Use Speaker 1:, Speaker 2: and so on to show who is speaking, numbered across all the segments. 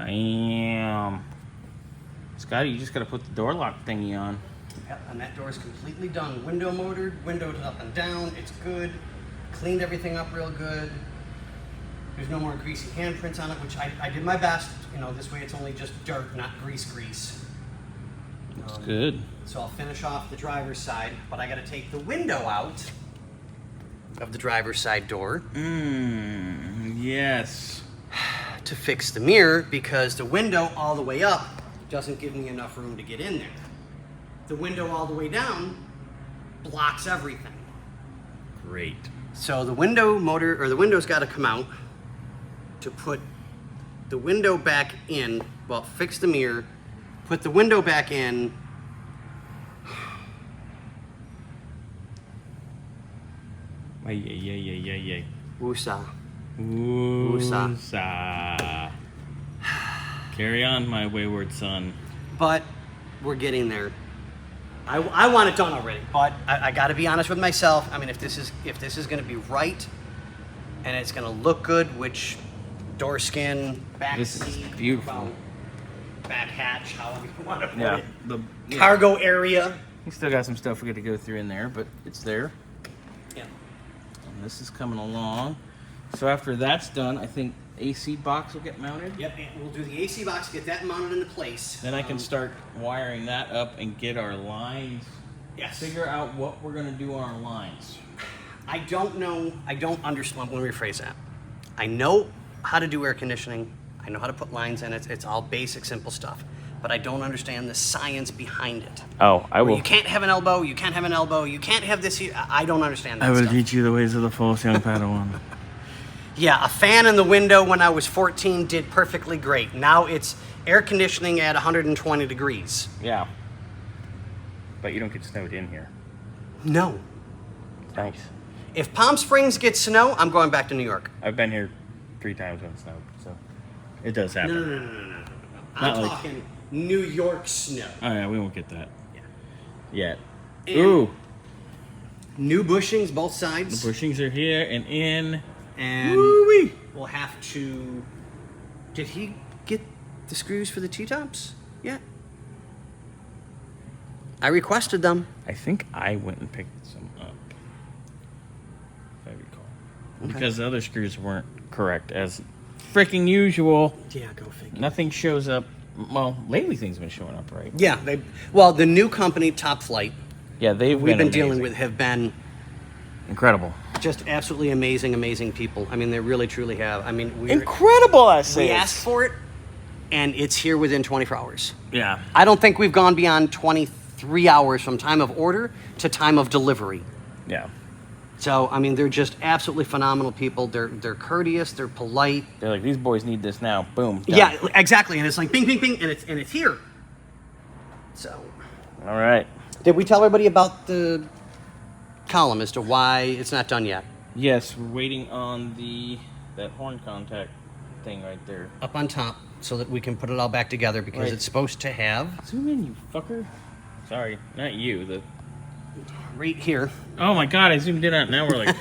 Speaker 1: Damn. Scotty, you just got to put the door lock thingy on.
Speaker 2: Yep, and that door is completely done. Window motored, windowed up and down. It's good. Cleaned everything up real good. There's no more greasy handprints on it, which I did my best. You know, this way it's only just dirt, not grease.
Speaker 1: Looks good.
Speaker 2: So I'll finish off the driver's side, but I got to take the window out of the driver's side door.
Speaker 1: Yes.
Speaker 2: To fix the mirror, because the window all the way up doesn't give me enough room to get in there. The window all the way down blocks everything.
Speaker 1: Great.
Speaker 2: So the window motor, or the window's got to come out to put the window back in. Well, fix the mirror, put the window back in.
Speaker 1: Yay.
Speaker 2: Woosah.
Speaker 1: Woosah. Carry on, my wayward son.
Speaker 2: But we're getting there. I want it done already, but I got to be honest with myself. I mean, if this is going to be right, and it's going to look good, which door skin, back
Speaker 1: This
Speaker 2: seat,
Speaker 1: is beautiful.
Speaker 2: well, back hatch, however you want to put
Speaker 1: Yeah.
Speaker 2: it,
Speaker 1: The
Speaker 2: cargo area.
Speaker 1: We still got some stuff we got to go through in there, but it's there.
Speaker 2: Yeah.
Speaker 1: And this is coming along. So after that's done, I think AC box will get mounted.
Speaker 2: Yep, and we'll do the AC box, get that mounted into place.
Speaker 1: Then I can start wiring that up and get our lines.
Speaker 2: Yes.
Speaker 1: Figure out what we're gonna do on our lines.
Speaker 2: I don't know. I don't understand. Let me rephrase that. I know how to do air conditioning. I know how to put lines in. It's all basic, simple stuff. But I don't understand the science behind it.
Speaker 1: Oh, I
Speaker 2: Where
Speaker 1: will.
Speaker 2: you can't have an elbow. You can't have an elbow. You can't have this here. I don't understand that stuff.
Speaker 1: teach you the ways of the false young Padawan.
Speaker 2: Yeah, a fan in the window when I was 14 did perfectly great. Now it's air conditioning at 120 degrees.
Speaker 1: Yeah. But you don't get snowed in here.
Speaker 2: No.
Speaker 1: Nice.
Speaker 2: If Palm Springs gets snow, I'm going back to New York.
Speaker 1: I've been here 3 times when it snowed, so it does happen.
Speaker 2: No. I'm
Speaker 1: Not like-
Speaker 2: talking New York snow.
Speaker 1: Oh yeah, we won't get that.
Speaker 2: Yeah.
Speaker 1: Yet.
Speaker 2: And
Speaker 1: Ooh,
Speaker 2: new bushings, both sides.
Speaker 1: the bushings are here and in.
Speaker 2: And
Speaker 1: Woo-wee.
Speaker 2: we'll have to... Did he get the screws for the T-tops yet? I requested them.
Speaker 1: I think I went and picked some up, if I recall.
Speaker 2: Okay.
Speaker 1: Because the other screws weren't correct, as freaking usual.
Speaker 2: Yeah, go figure.
Speaker 1: Nothing shows up. Well, lately things have been showing up, right?
Speaker 2: Yeah, well, the new company, Top Flight,
Speaker 1: Yeah, they've
Speaker 2: we've been
Speaker 1: amazing.
Speaker 2: dealing with have been
Speaker 1: Incredible.
Speaker 2: just absolutely amazing people. I mean, they really, truly have. I mean,
Speaker 1: Incredible, I say.
Speaker 2: we asked for it, and it's here within 24 hours.
Speaker 1: Yeah.
Speaker 2: I don't think we've gone beyond 23 hours from time of order to time of delivery.
Speaker 1: Yeah.
Speaker 2: So, I mean, they're just absolutely phenomenal people. They're courteous, they're polite.
Speaker 1: They're like, these boys need this now. Boom. Done.
Speaker 2: Yeah, exactly. And it's like bing, bing, bing, and it's here. So,
Speaker 1: All right.
Speaker 2: did we tell everybody about the column as to why it's not done yet?
Speaker 1: Yes, we're waiting on that horn contact thing right there.
Speaker 2: Up on top, so that we can put it all back together, because
Speaker 1: Right.
Speaker 2: it's supposed to have
Speaker 1: Zoom in, you fucker. Sorry, not you.
Speaker 2: right here.
Speaker 1: Oh my god, I zoomed in on it. Now we're like,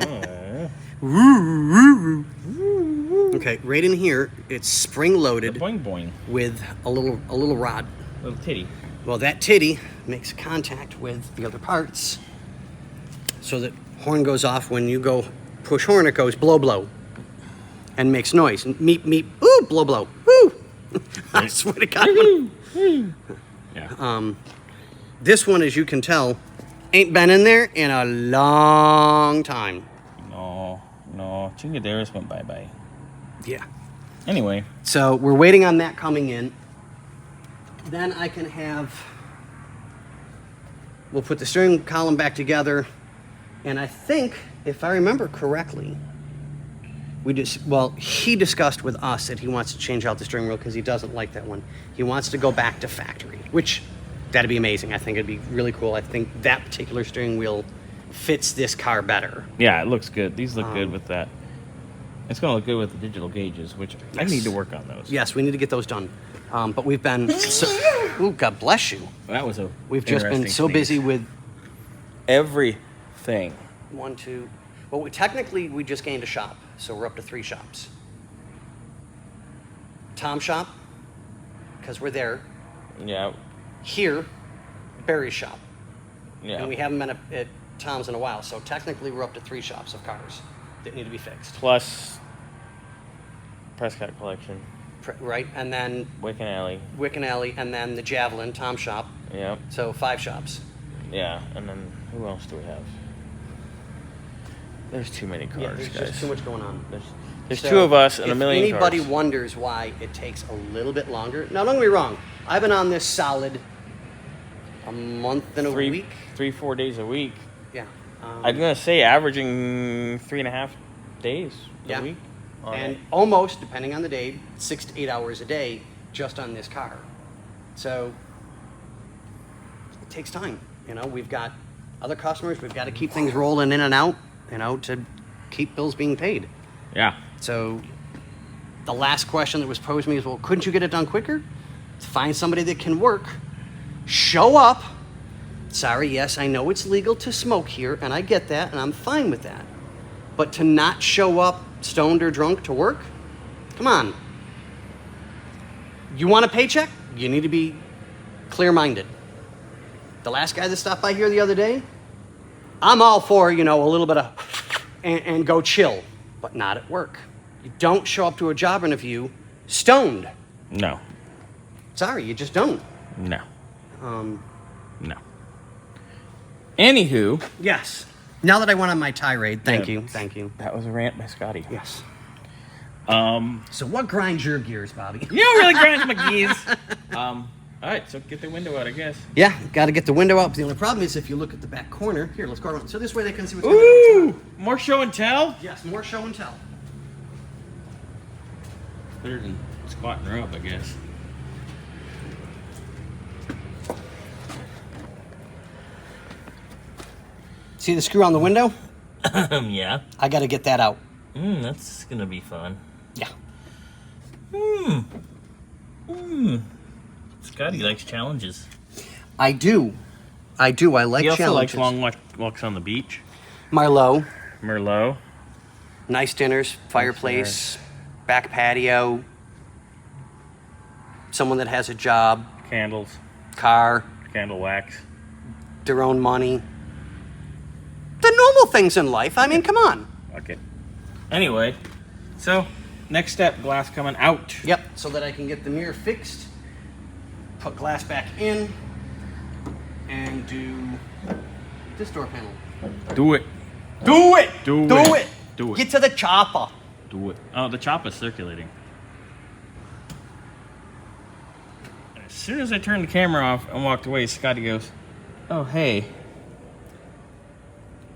Speaker 1: oh.
Speaker 2: Okay, right in here, it's spring
Speaker 1: The
Speaker 2: loaded
Speaker 1: boing boing.
Speaker 2: with a little rod.
Speaker 1: Little titty.
Speaker 2: Well, that titty makes contact with the other parts, so that horn goes off when you go push horn. It goes blow blow, and makes noise. Meep meep. Ooh, blow blow. Woo! I swear to God.
Speaker 1: Yeah.
Speaker 2: This one, as you can tell, ain't been in there in a long time.
Speaker 1: No. Chingaderas went bye-bye.
Speaker 2: Yeah.
Speaker 1: Anyway.
Speaker 2: So we're waiting on that coming in. Then I can we'll put the steering column back together. And I think, if I remember correctly, he discussed with us that he wants to change out the steering wheel because he doesn't like that one. He wants to go back to factory, which that'd be amazing. I think it'd be really cool. I think that particular steering wheel fits this car better.
Speaker 1: Yeah, it looks good. These look good with that. It's going to look good with the digital gauges, which I need to work on those.
Speaker 2: Yes, we need to get those done. But we've been ooh, God bless you.
Speaker 1: That was a
Speaker 2: We've just been
Speaker 1: interesting
Speaker 2: so
Speaker 1: sneeze.
Speaker 2: busy with
Speaker 1: Everything.
Speaker 2: 1, 2. Well, technically, we just gained a shop, so we're up to 3 shops. Tom shop, because we're there.
Speaker 1: Yeah.
Speaker 2: Here, Barry's shop.
Speaker 1: Yeah.
Speaker 2: And we haven't been at Tom's in a while, so technically we're up to 3 shops of cars that need to be fixed.
Speaker 1: Plus Prescott Collection.
Speaker 2: Right, and then
Speaker 1: Wick and Alley.
Speaker 2: and then the Javelin, Tom shop.
Speaker 1: Yep.
Speaker 2: So 5 shops.
Speaker 1: Yeah, and then who else do we have? There's too many cars,
Speaker 2: There's
Speaker 1: guys.
Speaker 2: just too much going on.
Speaker 1: There's
Speaker 2: So
Speaker 1: 2 of us and a million
Speaker 2: If anybody
Speaker 1: cars.
Speaker 2: wonders why it takes a little bit longer, now don't get me wrong, I've been on this solid a month and a week.
Speaker 1: 3-4 days a week.
Speaker 2: Yeah.
Speaker 1: I'm gonna say averaging 3.5 days
Speaker 2: Yeah.
Speaker 1: a week.
Speaker 2: And almost, depending on the day, 6 to 8 hours a day just on this car. So it takes time. You know, we've got other customers. We've got to keep things rolling in and out, you know, to keep bills being paid.
Speaker 1: Yeah.
Speaker 2: So the last question that was posed to me is, well, couldn't you get it done quicker? Find somebody that can work. Show up. Sorry, yes, I know it's legal to smoke here, and I get that, and I'm fine with that. But to not show up stoned or drunk to work? Come on. You want a paycheck? You need to be clear-minded. The last guy that stopped by here the other day, I'm all for, you know, a little bit of and go chill, but not at work. You don't show up to a job interview stoned.
Speaker 1: No.
Speaker 2: Sorry, you just don't.
Speaker 1: No. No. Anywho.
Speaker 2: Yes. Now that I went on my tirade, thank
Speaker 1: Yeah.
Speaker 2: you.
Speaker 1: That was a rant by Scotty.
Speaker 2: Yes.
Speaker 1: Um.
Speaker 2: So what grinds your gears, Bobby?
Speaker 1: You don't really grind my gears. All right, so get the window out, I guess.
Speaker 2: Yeah, got to get the window up. The only problem is if you look at the back corner. Here, let's go around. So this way they can see what's going on.
Speaker 1: Ooh, more show and tell.
Speaker 2: Yes, more show and tell.
Speaker 1: Better than squatting her up, I guess.
Speaker 2: See the screw on the window?
Speaker 1: Yeah.
Speaker 2: I got to get that out.
Speaker 1: That's gonna be fun.
Speaker 2: Yeah.
Speaker 1: Scotty likes challenges.
Speaker 2: I do. I like
Speaker 1: He also
Speaker 2: challenges.
Speaker 1: likes long walks on the beach.
Speaker 2: Merlot,
Speaker 1: Merlot.
Speaker 2: nice dinners, fireplace, back patio, someone that has a job,
Speaker 1: Candles.
Speaker 2: car,
Speaker 1: Candle wax.
Speaker 2: their own money. The normal things in life. I mean, come on.
Speaker 1: Okay. Anyway, so next step, glass coming out.
Speaker 2: Yep, so that I can get the mirror fixed, put glass back in, and do this door panel.
Speaker 1: Do it.
Speaker 2: Do it!
Speaker 1: Do
Speaker 2: Do
Speaker 1: it.
Speaker 2: it!
Speaker 1: Do it.
Speaker 2: Get to the chopper.
Speaker 1: Do it. Oh, the chopper's circulating. As soon as I turned the camera off and walked away, Scotty goes, "Oh, hey.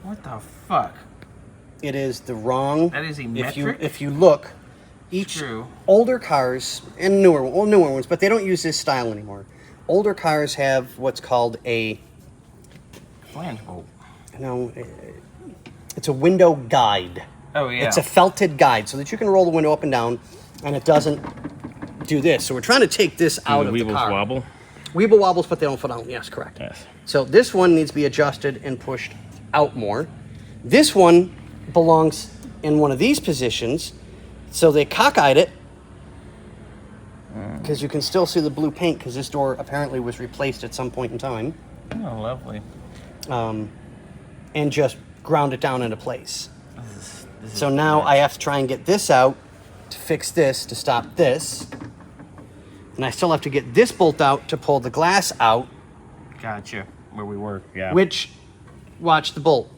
Speaker 1: What the fuck?"
Speaker 2: It is the wrong.
Speaker 1: That is a
Speaker 2: if you
Speaker 1: metric?
Speaker 2: if you look, each
Speaker 1: True.
Speaker 2: older cars and newer ones, but they don't use this style anymore. Older cars have what's called a
Speaker 1: Flange bolt.
Speaker 2: it's a window guide.
Speaker 1: Oh, yeah.
Speaker 2: It's a felted guide so that you can roll the window up and down, and it doesn't do this. So we're trying to take this out of the
Speaker 1: Weebles
Speaker 2: car.
Speaker 1: wobble.
Speaker 2: Weeble wobbles, but they don't fall down. Yes, correct.
Speaker 1: Yes.
Speaker 2: So this one needs to be adjusted and pushed out more. This one belongs in one of these positions. So they cockeyed it because you can still see the blue paint because this door apparently was replaced at some point in time,
Speaker 1: Oh, lovely.
Speaker 2: and just ground it down into place.
Speaker 1: This
Speaker 2: So
Speaker 1: is
Speaker 2: now
Speaker 1: nuts.
Speaker 2: I have to try and get this out to fix this, to stop this. And I still have to get this bolt out to pull the glass out,
Speaker 1: Gotcha. Where we work, yeah.
Speaker 2: which, watch the bolt.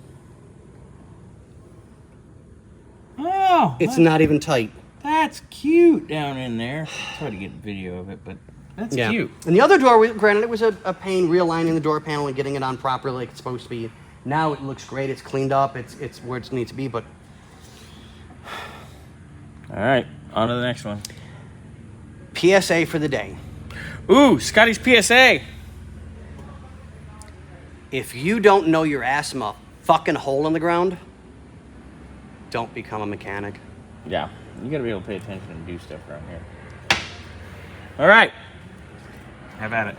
Speaker 1: Oh,
Speaker 2: It's not even tight.
Speaker 1: that's cute down in there. It's hard to get a video of it, but that's cute.
Speaker 2: And the other door, granted, it was a pain realigning the door panel and getting it on properly like it's supposed to be. Now it looks great. It's cleaned up. It's where it needs to be. But
Speaker 1: All right, on to the next one.
Speaker 2: PSA for the day.
Speaker 1: Ooh, Scotty's PSA.
Speaker 2: If you don't know your ass from a fucking hole in the ground, don't become a mechanic.
Speaker 1: Yeah, you gotta be able to pay attention and do stuff around here. All right, have at it.